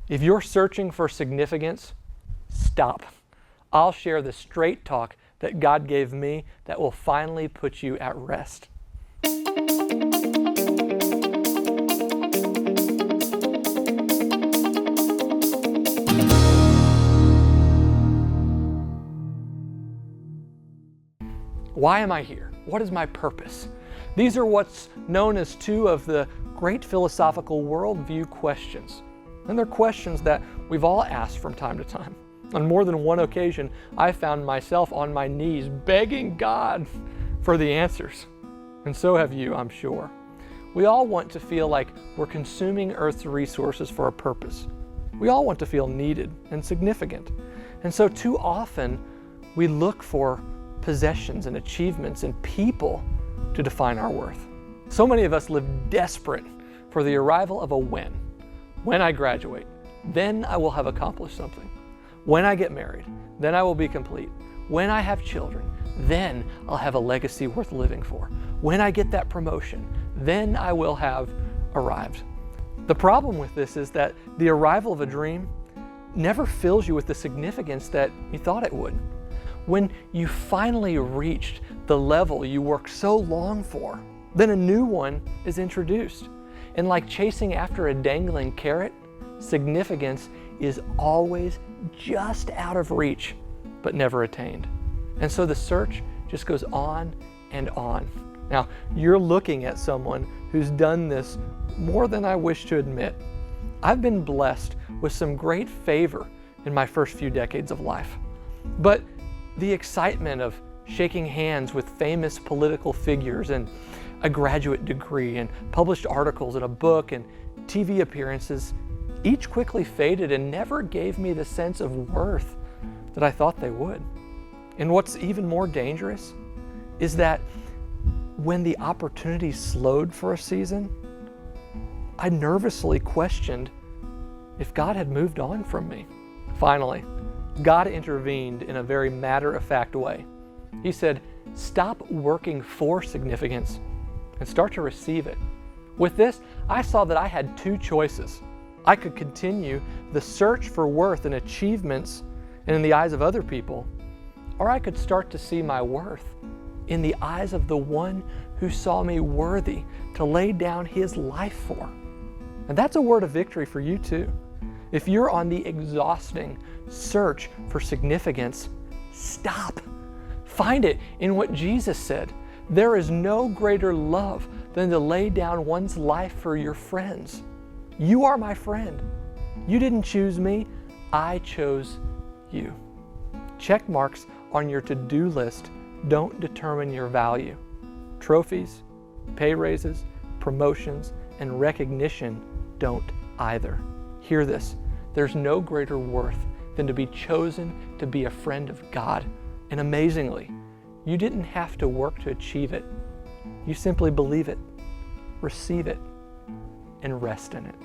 If you're searching for significance, stop. I'll share the straight talk that God gave me that will finally put you at rest. Why am I here? What is my purpose? These are what's known as two of the great philosophical worldview questions. And they're questions that we've all asked from time to time. On more than one occasion, I found myself on my knees begging God for the answers. And so have you, I'm sure. We all want to feel like we're consuming Earth's resources for a purpose. We all want to feel needed and significant. And so too often, we look for possessions and achievements and people to define our worth. So many of us live desperate for the arrival of a when. When I graduate, then I will have accomplished something. When I get married, then I will be complete. When I have children, then I'll have a legacy worth living for. When I get that promotion, then I will have arrived. The problem with this is that the arrival of a dream never fills you with the significance that you thought it would. When you finally reached the level you worked so long for, then a new one is introduced. And like chasing after a dangling carrot, significance is always just out of reach, but never attained. And so the search just goes on and on. Now, you're looking at someone who's done this more than I wish to admit. I've been blessed with some great favor in my first few decades of life. But the excitement of shaking hands with famous political figures and a graduate degree and published articles in a book and TV appearances, each quickly faded and never gave me the sense of worth that I thought they would. And what's even more dangerous is that when the opportunity slowed for a season, I nervously questioned if God had moved on from me. Finally, God intervened in a very matter-of-fact way. He said, stop working for significance and start to receive it. With this, I saw that I had two choices. I could continue the search for worth and achievements and in the eyes of other people, or I could start to see my worth in the eyes of the one who saw me worthy to lay down his life for. And that's a word of victory for you too. If you're on the exhausting search for significance, stop. Find it in what Jesus said. There is no greater love than to lay down one's life for your friends. You are my friend. You didn't choose me, I chose you. Check marks on your to-do list don't determine your value. Trophies, pay raises, promotions, and recognition don't either. Hear this, there's no greater worth than to be chosen to be a friend of God. And amazingly, you didn't have to work to achieve it. You simply believe it, receive it, and rest in it.